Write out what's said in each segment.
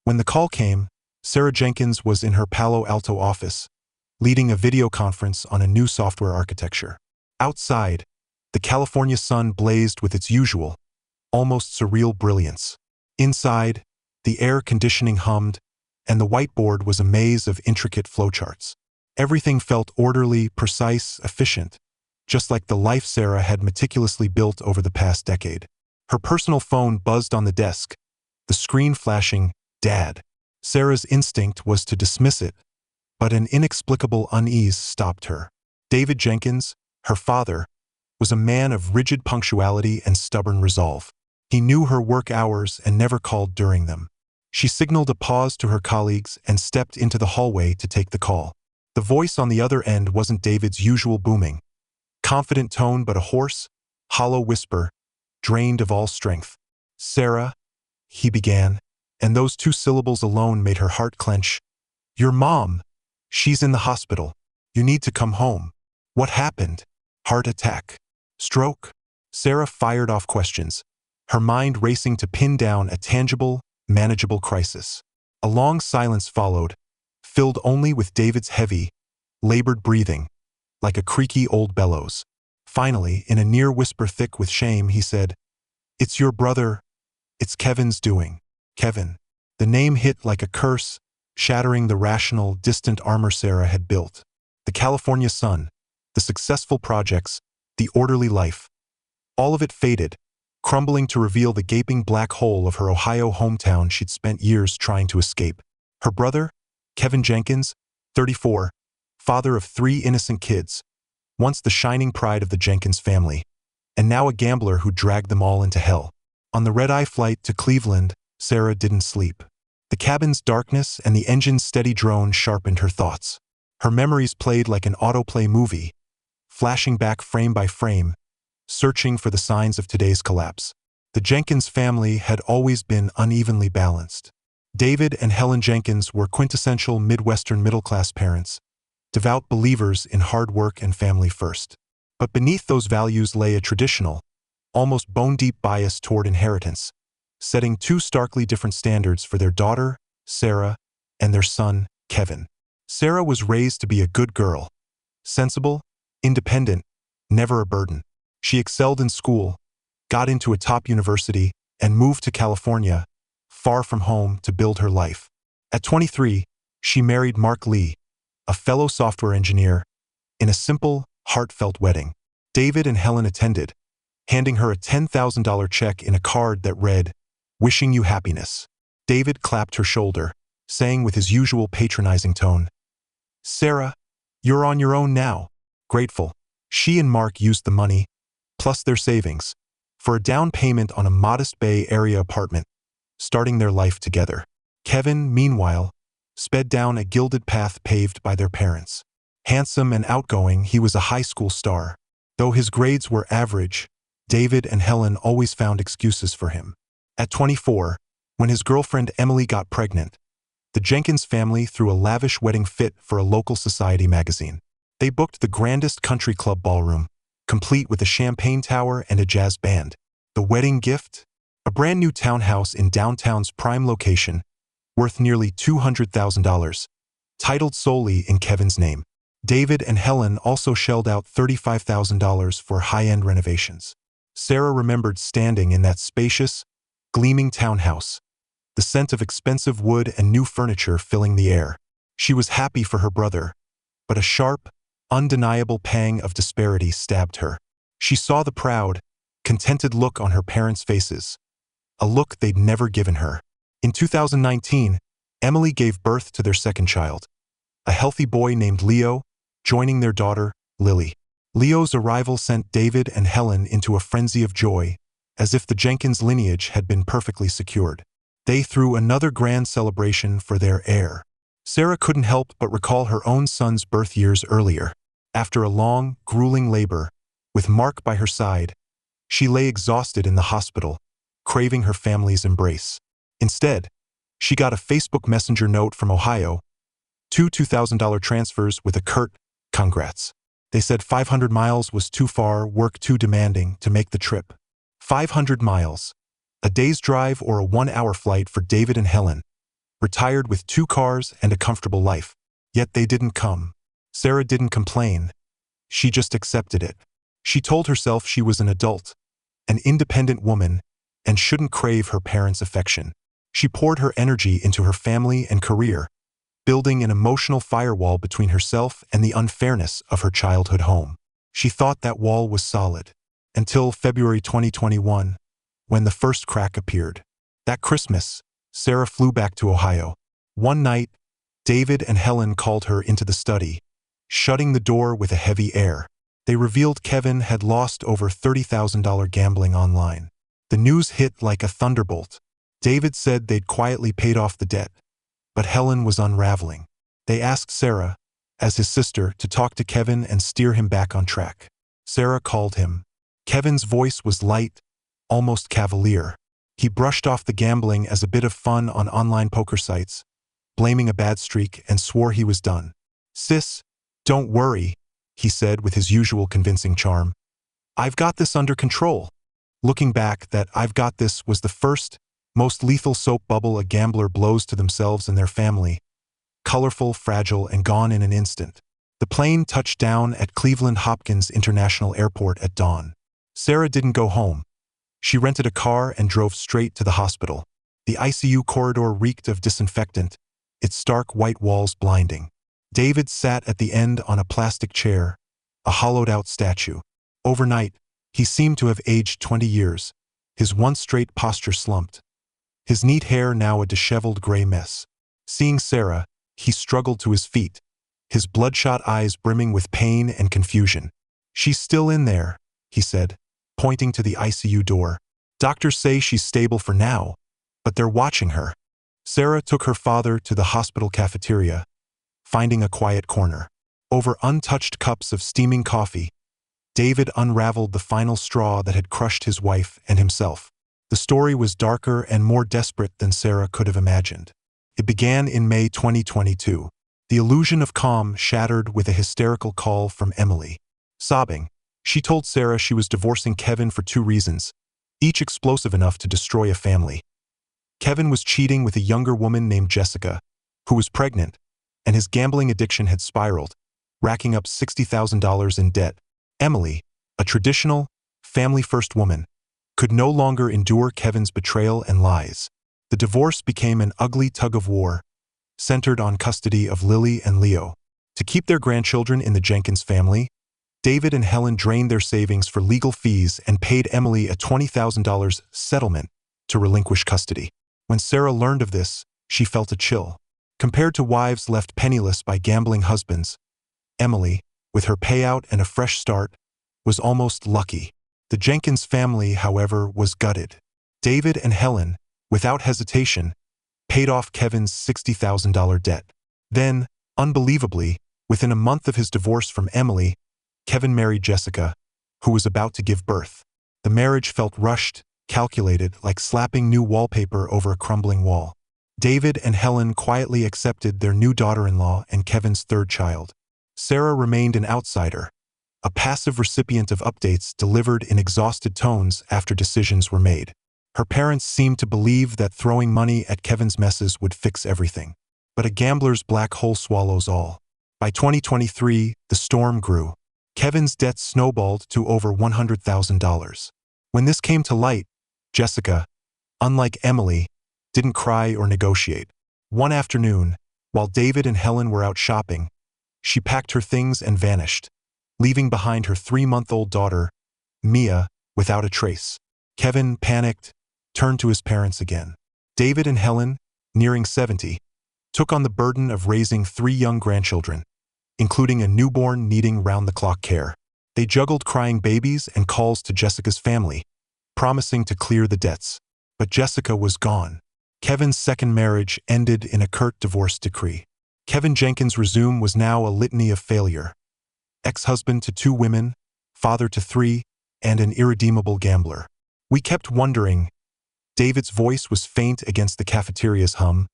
When the call came, Sarah Jenkins was in her Palo Alto office, leading a video conference on a new software architecture. Outside, the California sun blazed with its usual, almost surreal brilliance. Inside, the air conditioning hummed, and the whiteboard was a maze of intricate flowcharts. Everything felt orderly, precise, efficient, just like the life Sarah had meticulously built over the past decade. Her personal phone buzzed on the desk, the screen flashing, "Dad." Sarah's instinct was to dismiss it, but an inexplicable unease stopped her. David Jenkins, her father, was a man of rigid punctuality and stubborn resolve. He knew her work hours and never called during them. She signaled a pause to her colleagues and stepped into the hallway to take the call. The voice on the other end wasn't David's usual booming, confident tone, but a hoarse, hollow whisper, drained of all strength. "Sarah," he began, and those two syllables alone made her heart clench. "Your mom. She's in the hospital. You need to come home." "What happened? Heart attack? Stroke?" Sarah fired off questions, her mind racing to pin down a tangible, manageable crisis. A long silence followed, filled only with David's heavy, labored breathing, like a creaky old bellows. Finally, in a near whisper thick with shame, he said, "It's your brother. It's Kevin's doing." Kevin. The name hit like a curse, shattering the rational, distant armor Sarah had built. The California sun, the successful projects, the orderly life. All of it faded, crumbling to reveal the gaping black hole of her Ohio hometown she'd spent years trying to escape. Her brother, Kevin Jenkins, 34, father of 3 innocent kids, once the shining pride of the Jenkins family, and now a gambler who dragged them all into hell. On the red-eye flight to Cleveland, Sarah didn't sleep. The cabin's darkness and the engine's steady drone sharpened her thoughts. Her memories played like an autoplay movie, flashing back frame by frame, searching for the signs of today's collapse. The Jenkins family had always been unevenly balanced. David and Helen Jenkins were quintessential Midwestern middle-class parents, devout believers in hard work and family first. But beneath those values lay a traditional, almost bone-deep bias toward inheritance, setting 2 starkly different standards for their daughter, Sarah, and their son, Kevin. Sarah was raised to be a good girl, sensible, independent, never a burden. She excelled in school, got into a top university, and moved to California, far from home, to build her life. At 23, she married Mark Lee, a fellow software engineer, in a simple, heartfelt wedding. David and Helen attended, handing her a $10,000 check in a card that read, "Wishing you happiness." David clapped her shoulder, saying with his usual patronizing tone, "Sarah, you're on your own now." Grateful, she and Mark used the money, plus their savings, for a down payment on a modest Bay Area apartment, starting their life together. Kevin, meanwhile, sped down a gilded path paved by their parents. Handsome and outgoing, he was a high school star. Though his grades were average, David and Helen always found excuses for him. At 24, when his girlfriend Emily got pregnant, the Jenkins family threw a lavish wedding fit for a local society magazine. They booked the grandest country club ballroom, complete with a champagne tower and a jazz band. The wedding gift? A brand new townhouse in downtown's prime location, worth nearly $200,000, titled solely in Kevin's name. David and Helen also shelled out $35,000 for high-end renovations. Sarah remembered standing in that spacious, gleaming townhouse, the scent of expensive wood and new furniture filling the air. She was happy for her brother, but a sharp, undeniable pang of disparity stabbed her. She saw the proud, contented look on her parents' faces, a look they'd never given her. In 2019, Emily gave birth to their second child, a healthy boy named Leo, joining their daughter, Lily. Leo's arrival sent David and Helen into a frenzy of joy, as if the Jenkins lineage had been perfectly secured. They threw another grand celebration for their heir. Sarah couldn't help but recall her own son's birth years earlier. After a long, grueling labor, with Mark by her side, she lay exhausted in the hospital, craving her family's embrace. Instead, she got a Facebook Messenger note from Ohio, 2 $2,000 transfers with a curt, "Congrats." They said 500 miles was too far, work too demanding to make the trip. 500 miles, a day's drive or a 1-hour flight for David and Helen, retired with 2 cars and a comfortable life. Yet they didn't come. Sarah didn't complain. She just accepted it. She told herself she was an adult, an independent woman, and shouldn't crave her parents' affection. She poured her energy into her family and career, building an emotional firewall between herself and the unfairness of her childhood home. She thought that wall was solid, until February 2021, when the first crack appeared. That Christmas, Sarah flew back to Ohio. One night, David and Helen called her into the study, shutting the door with a heavy air. They revealed Kevin had lost over $30,000 gambling online. The news hit like a thunderbolt. David said they'd quietly paid off the debt, but Helen was unraveling. They asked Sarah, as his sister, to talk to Kevin and steer him back on track. Sarah called him. Kevin's voice was light, almost cavalier. He brushed off the gambling as a bit of fun on online poker sites, blaming a bad streak, and swore he was done. "Sis, don't worry," he said with his usual convincing charm. "I've got this under control." Looking back, that "I've got this" was the first, most lethal soap bubble a gambler blows to themselves and their family. Colorful, fragile, and gone in an instant. The plane touched down at Cleveland Hopkins International Airport at dawn. Sarah didn't go home. She rented a car and drove straight to the hospital. The ICU corridor reeked of disinfectant, its stark white walls blinding. David sat at the end on a plastic chair, a hollowed-out statue. Overnight, he seemed to have aged 20 years. His once straight posture slumped, his neat hair now a disheveled gray mess. Seeing Sarah, he struggled to his feet, his bloodshot eyes brimming with pain and confusion. "She's still in there," he said, pointing to the ICU door. "Doctors say she's stable for now, but they're watching her." Sarah took her father to the hospital cafeteria, finding a quiet corner. Over untouched cups of steaming coffee, David unraveled the final straw that had crushed his wife and himself. The story was darker and more desperate than Sarah could have imagined. It began in May 2022. The illusion of calm shattered with a hysterical call from Emily. Sobbing, she told Sarah she was divorcing Kevin for 2 reasons, each explosive enough to destroy a family. Kevin was cheating with a younger woman named Jessica, who was pregnant, and his gambling addiction had spiraled, racking up $60,000 in debt. Emily, a traditional, family-first woman, could no longer endure Kevin's betrayal and lies. The divorce became an ugly tug-of-war, centered on custody of Lily and Leo. To keep their grandchildren in the Jenkins family, David and Helen drained their savings for legal fees and paid Emily a $20,000 settlement to relinquish custody. When Sarah learned of this, she felt a chill. Compared to wives left penniless by gambling husbands, Emily, with her payout and a fresh start, was almost lucky. The Jenkins family, however, was gutted. David and Helen, without hesitation, paid off Kevin's $60,000 debt. Then, unbelievably, within a month of his divorce from Emily, Kevin married Jessica, who was about to give birth. The marriage felt rushed, calculated, like slapping new wallpaper over a crumbling wall. David and Helen quietly accepted their new daughter-in-law and Kevin's 3rd child. Sarah remained an outsider, a passive recipient of updates delivered in exhausted tones after decisions were made. Her parents seemed to believe that throwing money at Kevin's messes would fix everything. But a gambler's black hole swallows all. By 2023, the storm grew. Kevin's debts snowballed to over $100,000. When this came to light, Jessica, unlike Emily, didn't cry or negotiate. One afternoon, while David and Helen were out shopping, she packed her things and vanished, leaving behind her 3-month-old daughter, Mia, without a trace. Kevin, panicked, turned to his parents again. David and Helen, nearing 70, took on the burden of raising 3 young grandchildren, including a newborn needing round-the-clock care. They juggled crying babies and calls to Jessica's family, promising to clear the debts. But Jessica was gone. Kevin's second marriage ended in a curt divorce decree. Kevin Jenkins' resume was now a litany of failure. Ex-husband to 2 women, father to 3, and an irredeemable gambler. "We kept wondering," David's voice was faint against the cafeteria's hum.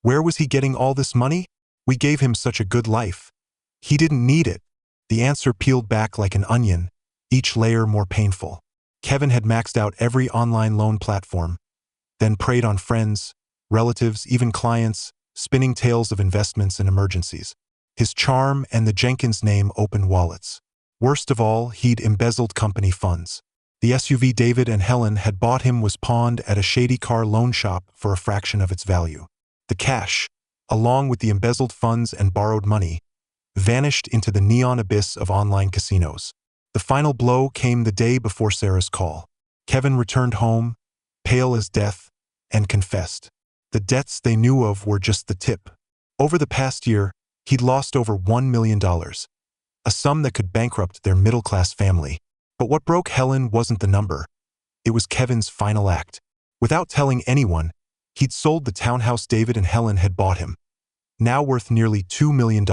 "Where was he getting all this money? We gave him such a good life. He didn't need it." The answer peeled back like an onion, each layer more painful. Kevin had maxed out every online loan platform, then preyed on friends, relatives, even clients, spinning tales of investments and emergencies. His charm and the Jenkins name opened wallets. Worst of all, he'd embezzled company funds. The SUV David and Helen had bought him was pawned at a shady car loan shop for a fraction of its value. The cash, along with the embezzled funds and borrowed money, vanished into the neon abyss of online casinos. The final blow came the day before Sarah's call. Kevin returned home, pale as death, and confessed. The debts they knew of were just the tip. Over the past year, he'd lost over $1 million, a sum that could bankrupt their middle-class family. But what broke Helen wasn't the number. It was Kevin's final act. Without telling anyone, he'd sold the townhouse David and Helen had bought him, now worth nearly $2 million,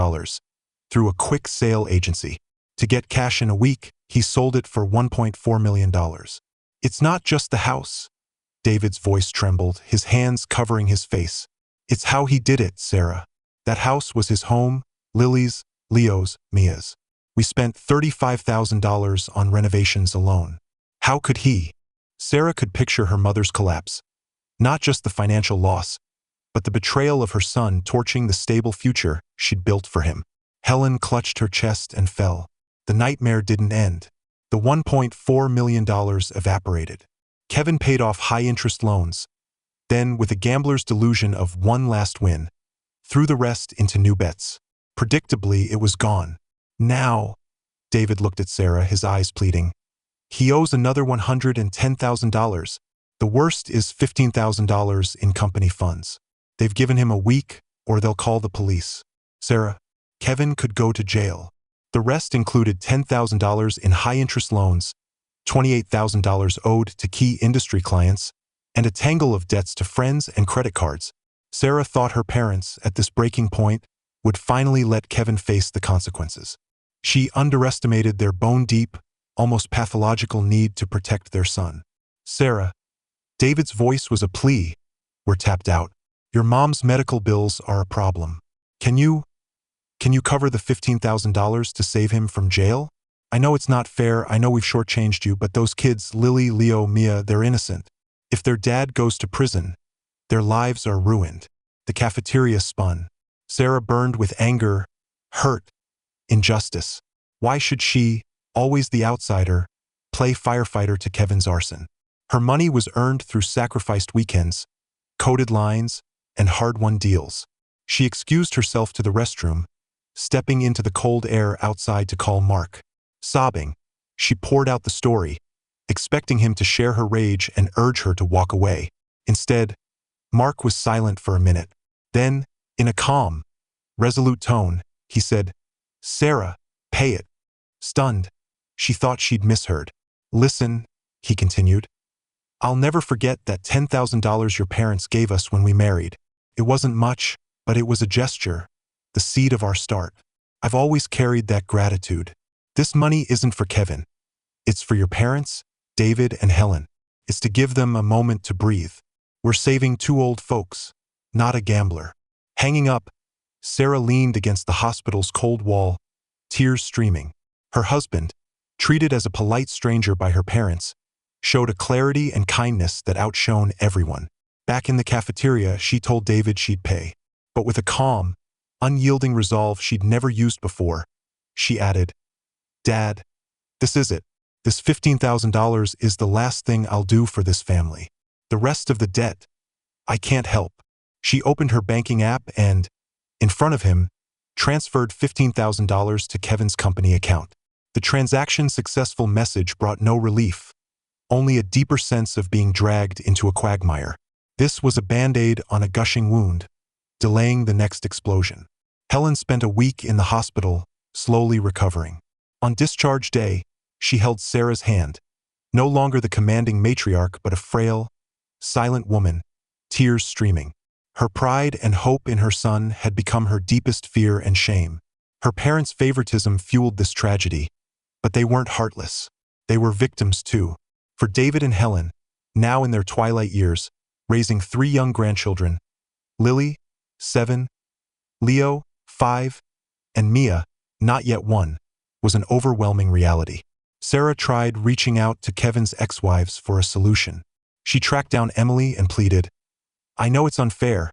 through a quick sale agency. To get cash in a week, he sold it for $1.4 million. It's not just the house. David's voice trembled, his hands covering his face. It's how he did it, Sarah. That house was his home, Lily's, Leo's, Mia's. We spent $35,000 on renovations alone. How could he? Sarah could picture her mother's collapse. Not just the financial loss, but the betrayal of her son torching the stable future she'd built for him. Helen clutched her chest and fell. The nightmare didn't end. The $1.4 million evaporated. Kevin paid off high-interest loans. Then, with a gambler's delusion of one last win, threw the rest into new bets. Predictably, it was gone. Now, David looked at Sarah, his eyes pleading. He owes another $110,000. The worst is $15,000 in company funds. They've given him a week, or they'll call the police. Sarah, Kevin could go to jail. The rest included $10,000 in high-interest loans, $28,000 owed to key industry clients, and a tangle of debts to friends and credit cards. Sarah thought her parents, at this breaking point, would finally let Kevin face the consequences. She underestimated their bone-deep, almost pathological need to protect their son. Sarah, David's voice was a plea. We're tapped out. Your mom's medical bills are a problem. Can you cover the $15,000 to save him from jail? I know it's not fair, I know we've shortchanged you, but those kids, Lily, Leo, Mia, they're innocent. If their dad goes to prison, their lives are ruined. The cafeteria spun. Sarah burned with anger, hurt, injustice. Why should she, always the outsider, play firefighter to Kevin's arson? Her money was earned through sacrificed weekends, coded lines, and hard-won deals. She excused herself to the restroom, stepping into the cold air outside to call Mark. Sobbing, she poured out the story, expecting him to share her rage and urge her to walk away. Instead, Mark was silent for a minute. Then, in a calm, resolute tone, he said, Sarah, pay it. Stunned, she thought she'd misheard. Listen, he continued. I'll never forget that $10,000 your parents gave us when we married. It wasn't much, but it was a gesture, the seed of our start. I've always carried that gratitude. This money isn't for Kevin. It's for your parents, David and Helen. It's to give them a moment to breathe. We're saving two old folks, not a gambler. Hanging up, Sarah leaned against the hospital's cold wall, tears streaming. Her husband, treated as a polite stranger by her parents, showed a clarity and kindness that outshone everyone. Back in the cafeteria, she told David she'd pay. But with a calm, unyielding resolve she'd never used before, she added, Dad, this is it. This $15,000 is the last thing I'll do for this family. The rest of the debt, I can't help. She opened her banking app and, in front of him, transferred $15,000 to Kevin's company account. The transaction's successful message brought no relief, only a deeper sense of being dragged into a quagmire. This was a band-aid on a gushing wound, delaying the next explosion. Helen spent a week in the hospital, slowly recovering. On discharge day, she held Sarah's hand, no longer the commanding matriarch but a frail, silent woman, tears streaming. Her pride and hope in her son had become her deepest fear and shame. Her parents' favoritism fueled this tragedy, but they weren't heartless. They were victims too. For David and Helen, now in their twilight years, raising 3 young grandchildren, Lily, 7, Leo, 5, and Mia, not yet 1, was an overwhelming reality. Sarah tried reaching out to Kevin's ex-wives for a solution. She tracked down Emily and pleaded, I know it's unfair,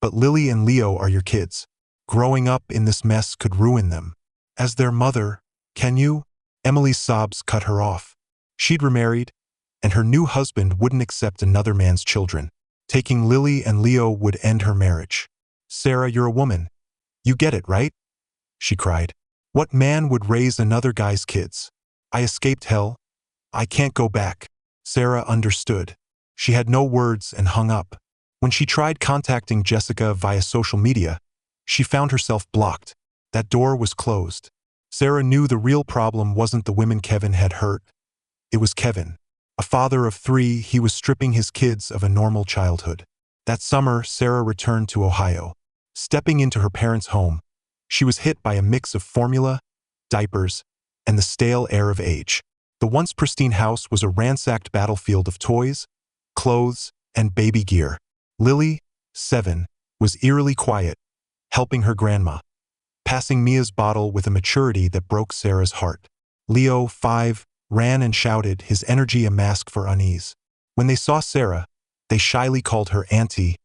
but Lily and Leo are your kids. Growing up in this mess could ruin them. As their mother, can you? Emily's sobs cut her off. She'd remarried, and her new husband wouldn't accept another man's children. Taking Lily and Leo would end her marriage. Sarah, you're a woman. You get it, right? She cried. What man would raise another guy's kids? I escaped hell. I can't go back. Sarah understood. She had no words and hung up. When she tried contacting Jessica via social media, she found herself blocked. That door was closed. Sarah knew the real problem wasn't the women Kevin had hurt. It was Kevin. A father of 3, he was stripping his kids of a normal childhood. That summer, Sarah returned to Ohio. Stepping into her parents' home, she was hit by a mix of formula, diapers, and the stale air of age. The once pristine house was a ransacked battlefield of toys, clothes, and baby gear. Lily, 7, was eerily quiet, helping her grandma, passing Mia's bottle with a maturity that broke Sarah's heart. Leo, 5, ran and shouted, his energy a mask for unease. When they saw Sarah, they shyly called her auntie,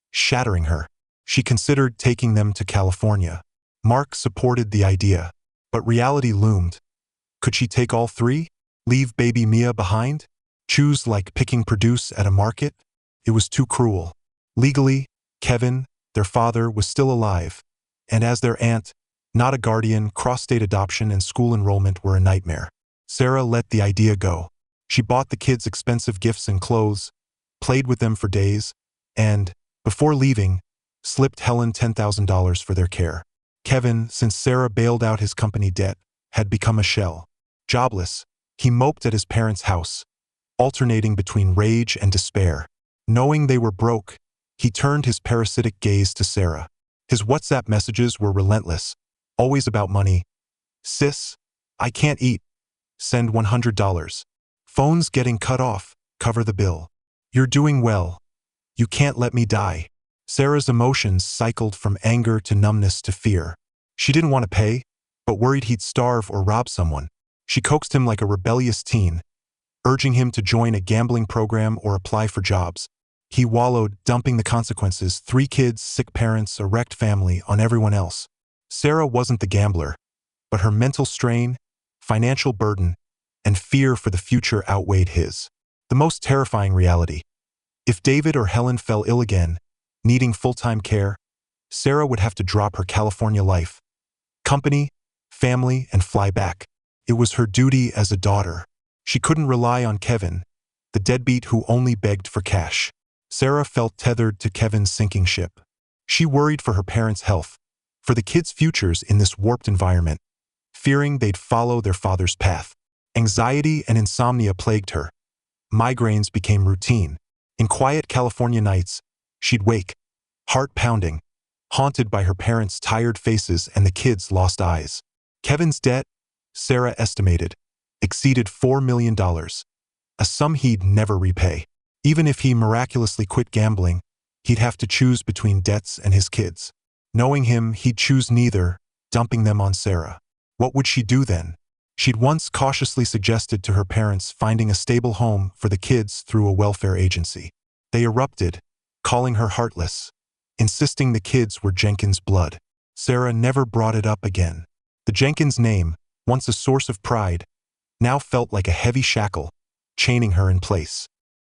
shattering her. She considered taking them to California. Mark supported the idea, but reality loomed. Could she take all 3? Leave baby Mia behind? Choose like picking produce at a market? It was too cruel. Legally, Kevin, their father, was still alive, and as their aunt, not a guardian, cross-state adoption and school enrollment were a nightmare. Sarah let the idea go. She bought the kids expensive gifts and clothes, played with them for days, and, before leaving, slipped Helen $10,000 for their care. Kevin, since Sarah bailed out his company debt, had become a shell. Jobless, he moped at his parents' house, alternating between rage and despair. Knowing they were broke, he turned his parasitic gaze to Sarah. His WhatsApp messages were relentless, always about money. Sis, I can't eat. Send $100. Phone's getting cut off. Cover the bill. You're doing well. You can't let me die. Sarah's emotions cycled from anger to numbness to fear. She didn't want to pay, but worried he'd starve or rob someone. She coaxed him like a rebellious teen, urging him to join a gambling program or apply for jobs. He wallowed, dumping the consequences, 3 kids, sick parents, a wrecked family, on everyone else. Sarah wasn't the gambler, but her mental strain, financial burden, and fear for the future outweighed his. The most terrifying reality. If David or Helen fell ill again, needing full-time care, Sarah would have to drop her California life, company, family, and fly back. It was her duty as a daughter. She couldn't rely on Kevin, the deadbeat who only begged for cash. Sarah felt tethered to Kevin's sinking ship. She worried for her parents' health, for the kids' futures in this warped environment, fearing they'd follow their father's path. Anxiety and insomnia plagued her. Migraines became routine. In quiet California nights, she'd wake, heart pounding, haunted by her parents' tired faces and the kids' lost eyes. Kevin's debt, Sarah estimated, exceeded $4 million, a sum he'd never repay. Even if he miraculously quit gambling, he'd have to choose between debts and his kids. Knowing him, he'd choose neither, dumping them on Sarah. What would she do then? She'd once cautiously suggested to her parents finding a stable home for the kids through a welfare agency. They erupted, calling her heartless, insisting the kids were Jenkins' blood. Sarah never brought it up again. The Jenkins name, once a source of pride, now felt like a heavy shackle, chaining her in place.